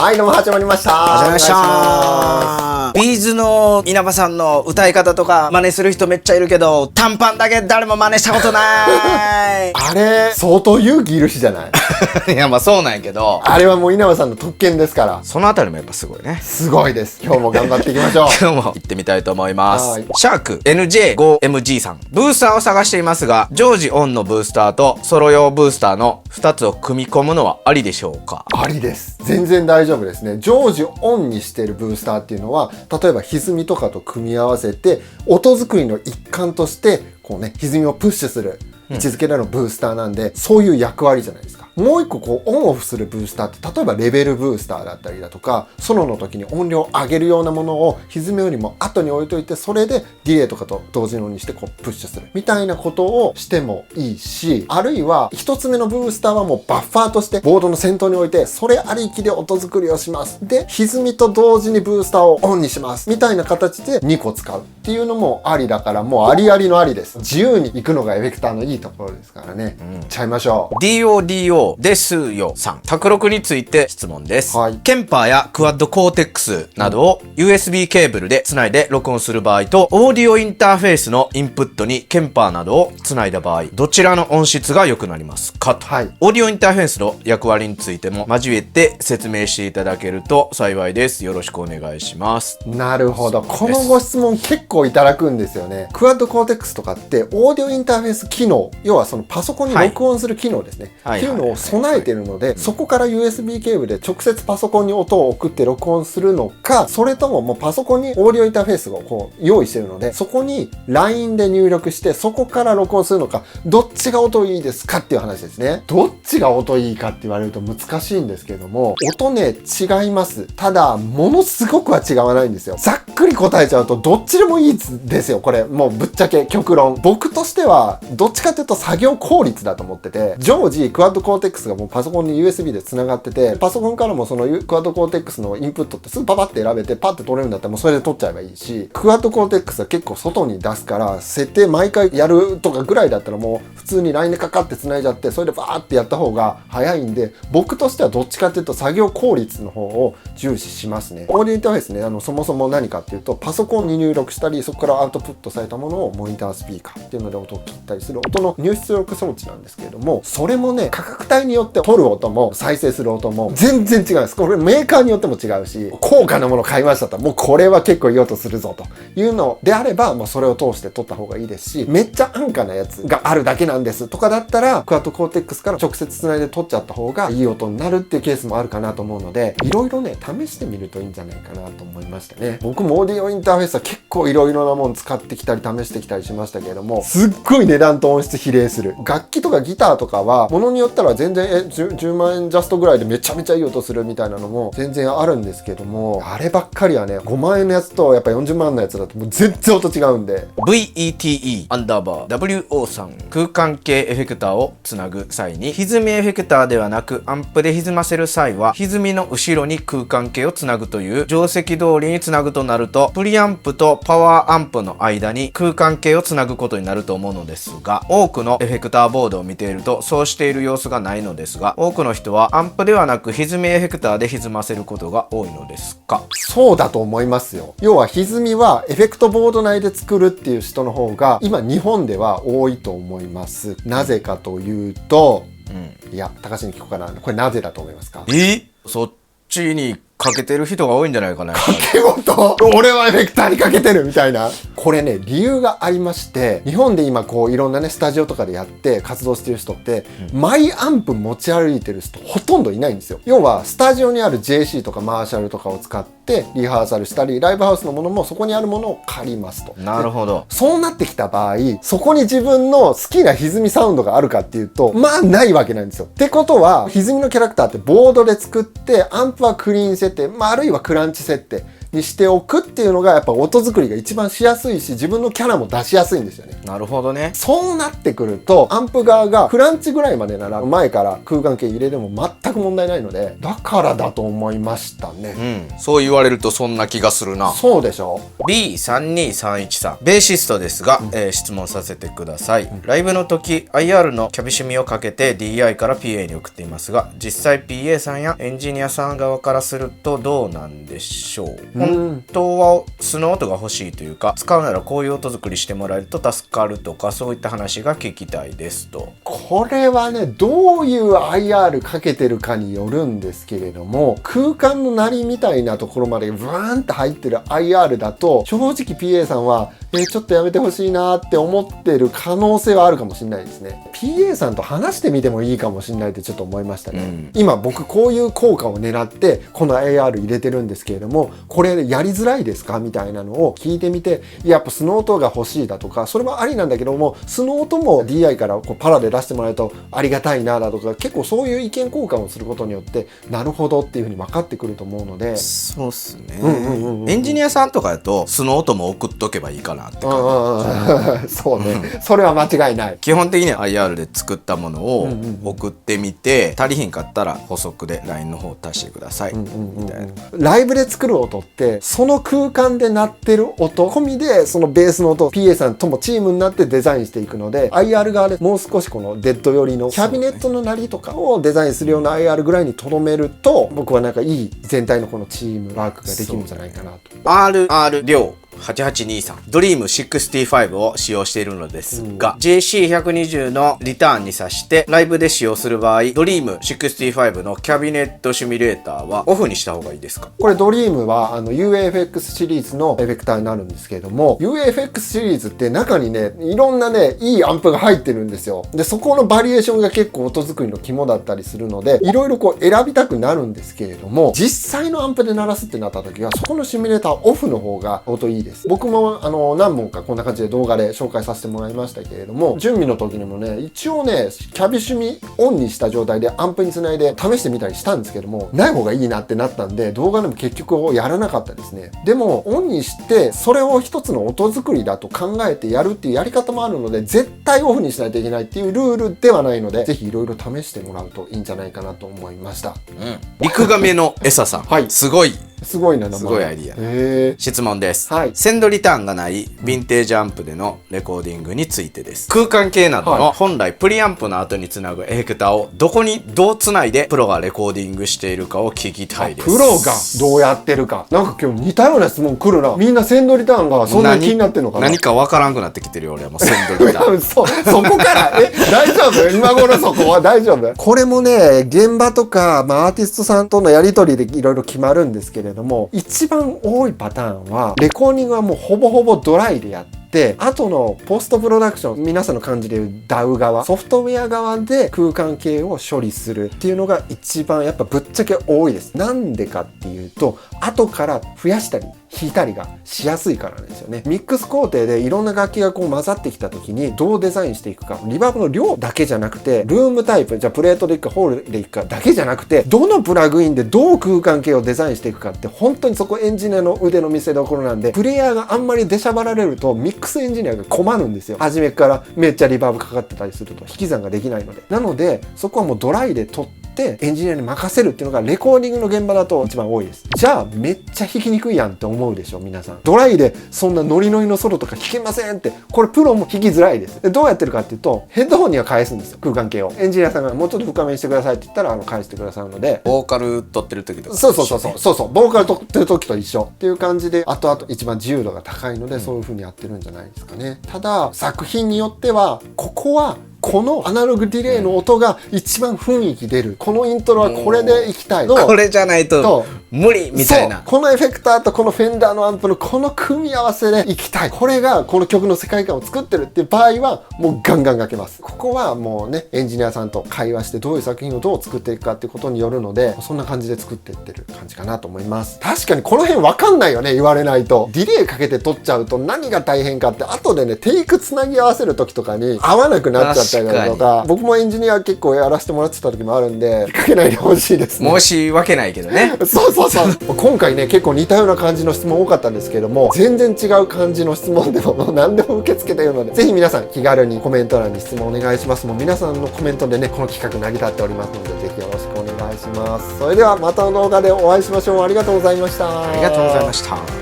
はい、どうも始まりました。始まりました。ビーズの稲葉さんの歌い方とか真似する人めっちゃいるけど、短パンだけ誰も真似したことないあれ、相当勇気いるしじゃないいや、まあそうなんやけど、あれはもう稲葉さんの特権ですから。そのあたりもやっぱすごいね。すごいです。今日も頑張っていきましょう。今日も行ってみたいと思います。はい。シャーク NJ5MG さん。ブースターを探していますが、常時オンのブースターとソロ用ブースターの2つを組み込むのはありでしょうか？ありです。全然大丈夫ですね。常時オンにしているブースターっていうのは、例えば歪みとかと組み合わせて、音作りの一環として、こうね、歪みをプッシュする位置づけでのブースターなんで、そういう役割じゃないですか。もう一個こうオンオフするブースターって、例えばレベルブースターだったりだとか、ソロの時に音量を上げるようなものを歪みよりも後に置いといて、それでディレイとかと同時のにしてこうプッシュするみたいなことをしてもいいし、あるいは一つ目のブースターはもうバッファーとしてボードの先頭に置いて、それありきで音作りをします。で、歪みと同時にブースターをオンにしますみたいな形で2個使うっていうのもありだから、もうありありのありです。自由に行くのがエフェクターのいいところですからね。ちゃいましょう。 DODO ですよさん。卓録について質問です。はい。ケンパーやクワッドコーテックスなどを USB ケーブルでつないで録音する場合と、オーディオインターフェースのインプットにケンパーなどをつないだ場合、どちらの音質が良くなりますかと。はい。オーディオインターフェースの役割についても交えて説明していただけると幸いです。よろしくお願いします。なるほど。このご質問結構いただくんですよね。クワッドコーテックスとかってオーディオインターフェース機能、要はそのパソコンに録音する機能ですね。っていうのを備えているので、そこから USB ケーブルで直接パソコンに音を送って録音するのか、それとももうパソコンにオーディオインターフェースをこう用意しているので、そこに LINE で入力してそこから録音するのか、どっちが音いいですかっていう話ですね。どっちが音いいかって言われると難しいんですけども、音ね違います。ただものすごくは違わないんですよ。ざっくり答えちゃうとどっちでもいいですよ。これもうぶっちゃけ極論。僕としてはどっちかというと作業効率だと思ってて、常時クワッドコーテックスがもうパソコンに USB で繋がってて、パソコンからもそのクワッドコーテックスのインプットってすぐパパって選べてパッて取れるんだったらもうそれで取っちゃえばいいし、クワッドコーテックスは結構外に出すから設定毎回やるとかぐらいだったらもう普通に LINE でかかって繋いじゃって、それでバーってやった方が早いんで、僕としてはどっちかっていうと作業効率の方を重視しますね。オーディオインターフェースね、そもそも何かっていうと、パソコンに入力したり、そこからアウトプットされたものをモニタースピーカーっていうので音を切ったりする音の入出力装置なんですけれども、それもね、価格帯によって取る音も再生する音も全然違うんです。これメーカーによっても違うし、高価なもの買いましたと、もうこれは結構いい音するぞというのであれば、もうそれを通して取った方がいいですし、めっちゃ安価なやつがあるだけなんですとかだったら、クワッドコーテックスから直接つないで取っちゃった方がいい音になるっていうケースもあるかなと思うので、いろいろね、試してみるといいんじゃないかなと思いましたね。僕もオーディオインターフェースは結構いろいろなもの使ってきたり試してきたりしましたけれども、すっごい値段と音質比例する。楽器とかギターとかは、ものによったら全然10万円ジャストぐらいでめちゃめちゃいい音するみたいなのも全然あるんですけども、あればっかりはね、5万円のやつとやっぱ40万のやつだともう全然音違うんで。 VETE_WO さん。空間系エフェクターをつなぐ際に、歪みエフェクターではなくアンプで歪ませる際は、歪みの後ろに空間系をつなぐという定石通りにつなぐとなると、プリアンプとパワーアンプの間に空間系をつなぐことになると思うのですが、多くのエフェクターボードを見ているとそうしている様子がないのですが、多くの人はアンプではなく歪みエフェクターで歪ませることが多いのですか？そうだと思いますよ。要は歪みはエフェクトボード内で作るっていう人の方が今日本では多いと思います。なぜかというと、いや、高橋に聞こうかな。これなぜだと思いますか？そっちにかけてる人が多いんじゃないかな。掛け事俺はエフェクターにかけてるみたいな。これね、理由がありまして、日本で今こういろんなねスタジオとかでやって活動してる人って、マイアンプ持ち歩いてる人ほとんどいないんですよ。要はスタジオにある JC とかマーシャルとかを使ってリハーサルしたり、ライブハウスのものもそこにあるものを借りますと。なるほど。そうなってきた場合、そこに自分の好きな歪みサウンドがあるかっていうと、まあないわけなんですよ。ってことは、歪みのキャラクターってボードで作って、アンプはクリーン設定、あるいはクランチ設定にしておくっていうのがやっぱ音作りが一番しやすいし、自分のキャラも出しやすいんですよね。なるほどね。そうなってくるとアンプ側がクランチぐらいまでなら前から空間系入れても全く問題ないので、だからだと思いましたね。そう言われるとそんな気がするな。そうでしょ。 B32313 さん、ベーシストですが、質問させてください。ライブの時 IR のキャビシュミをかけて DI から PA に送っていますが、実際 PA さんやエンジニアさん側からするとどうなんでしょう。本当は素の音が欲しいというか、使うならこういう音作りしてもらえると助かるとか、そういった話が聞きたいですと。これはね、どういう IR かけてるかによるんですけれども、空間の鳴りみたいなところまでブワーンって入ってる IR だと、正直 PA さんはちょっとやめてほしいなって思ってる可能性はあるかもしれないですね。PA さんと話してみてもいいかもしれないってちょっと思いましたね。今僕こういう効果を狙ってこの AR 入れてるんですけれども、これやりづらいですかみたいなのを聞いてみて、やっぱ素の音が欲しいだとか、それもありなんだけども、素の音も DI からこうパラで出してもらえるとありがたいなだとか、結構そういう意見交換をすることによってなるほどっていうふうに分かってくると思うので。そうっすね。エンジニアさんとかだと素の音も送っとけばいいかなって感じ。そうね、それは間違いない。基本的には IR で作ったものを送ってみて、足りひんかったら補足で LINE の方足してくださいみたいな。ライブで作る音ってその空間で鳴ってる音込みで、そのベースの音 PA さんともチームになってデザインしていくので、 IR 側でもう少しこのデッド寄りのキャビネットの鳴りとかをデザインするような IR ぐらいにとどめると、僕はなんかいい全体のこのチームワークができるんじゃないかなと。RR 量8823ドリーム65を使用しているのですが、JC120 のリターンに挿してライブで使用する場合、ドリーム65のキャビネットシミュレーターはオフにした方がいいですか？これドリームはUAFX シリーズのエフェクターになるんですけれども、 UAFX シリーズって中にね、いろんなねいいアンプが入ってるんですよ。でそこのバリエーションが結構音作りの肝だったりするので、いろいろこう選びたくなるんですけれども、実際のアンプで鳴らすってなった時はそこのシミュレーターオフの方が音いいです。僕も何本かこんな感じで動画で紹介させてもらいましたけれども、準備の時にもね、一応ねキャビシュミオンにした状態でアンプにつないで試してみたりしたんですけども、ない方がいいなってなったんで動画でも結局やらなかったですね。でもオンにしてそれを一つの音作りだと考えてやるっていうやり方もあるので、絶対オフにしないといけないっていうルールではないので、ぜひいろいろ試してもらうといいんじゃないかなと思いました。リクガメのエサさん、はい、すごいな、すごいアイディア。質問です、はい、センドリターンがないヴィンテージアンプでのレコーディングについてです。空間系などの本来プリアンプの後につなぐエフェクターをどこにどうつないでプロがレコーディングしているかを聞きたいです。プロがどうやってるか、なんか今日似たような質問来るな。みんなセンドリターンがそんなに気になってんのかな。何かわからんくなってきてるよ俺はもうセンドリターンそこから大丈夫？今頃そこは大丈夫？これもね、現場とか、アーティストさんとのやり取りでいろいろ決まるんですけれども、一番多いパターンはレコーディングはもうほぼほぼドライでやって、後のポストプロダクション、皆さんの感じでいう DAW 側、ソフトウェア側で空間系を処理するっていうのが一番やっぱぶっちゃけ多いです。なんでかっていうと、後から増やしたり弾いたりがしやすいからなんですよね。ミックス工程でいろんな楽器がこう混ざってきた時にどうデザインしていくか、リバーブの量だけじゃなくて、ルームタイプ、じゃあプレートでいくかホールでいくかだけじゃなくて、どのプラグインでどう空間系をデザインしていくかって、本当にそこエンジニアの腕の見せ所なんで、プレイヤーがあんまり出しゃばられるとミックスエンジニアが困るんですよ。初めからめっちゃリバーブかかってたりすると引き算ができないので。なのでそこはもうドライで撮ってエンジニアに任せるっていうのがレコーディングの現場だと一番多いです。じゃあめっちゃ弾きにくいやんって思うでしょ皆さん。ドライでそんなノリノリのソロとか弾けませんって、これプロも弾きづらいです。でどうやってるかっていうと、ヘッドホンには返すんですよ、空間系を。エンジニアさんがもうちょっと深めにしてくださいって言ったら返してくださるので、ボーカル撮ってる時とか、そうボーカル撮ってる時と一緒っていう感じで、後々一番自由度が高いので、そういう風にやってるんじゃないですかね。ただ作品によってはこのアナログディレイの音が一番雰囲気出る、このイントロはこれでいきたい、これじゃないと無理みたいな、このエフェクターとこのフェンダーのアンプのこの組み合わせでいきたい、これがこの曲の世界観を作ってるっていう場合はもうガンガンかけます。ここはもうね、エンジニアさんと会話してどういう作品をどう作っていくかっていうことによるので、そんな感じで作っていってる感じかなと思います。確かにこの辺分かんないよね、言われないと。ディレイかけて撮っちゃうと何が大変かって、後でねテイクつなぎ合わせる時とかに合わなくなっちゃっったりだとか、僕もエンジニア結構やらせてもらってた時もあるんで、引っ掛けないでほしいですね。申し訳ないけどね。そうそうそう。今回ね、結構似たような感じの質問多かったんですけども、全然違う感じの質問でも何でも受け付けているので、ぜひ皆さん気軽にコメント欄に質問お願いします。もう皆さんのコメントでね、この企画成り立っておりますので、ぜひよろしくお願いします。それではまたの動画でお会いしましょう。ありがとうございました。ありがとうございました。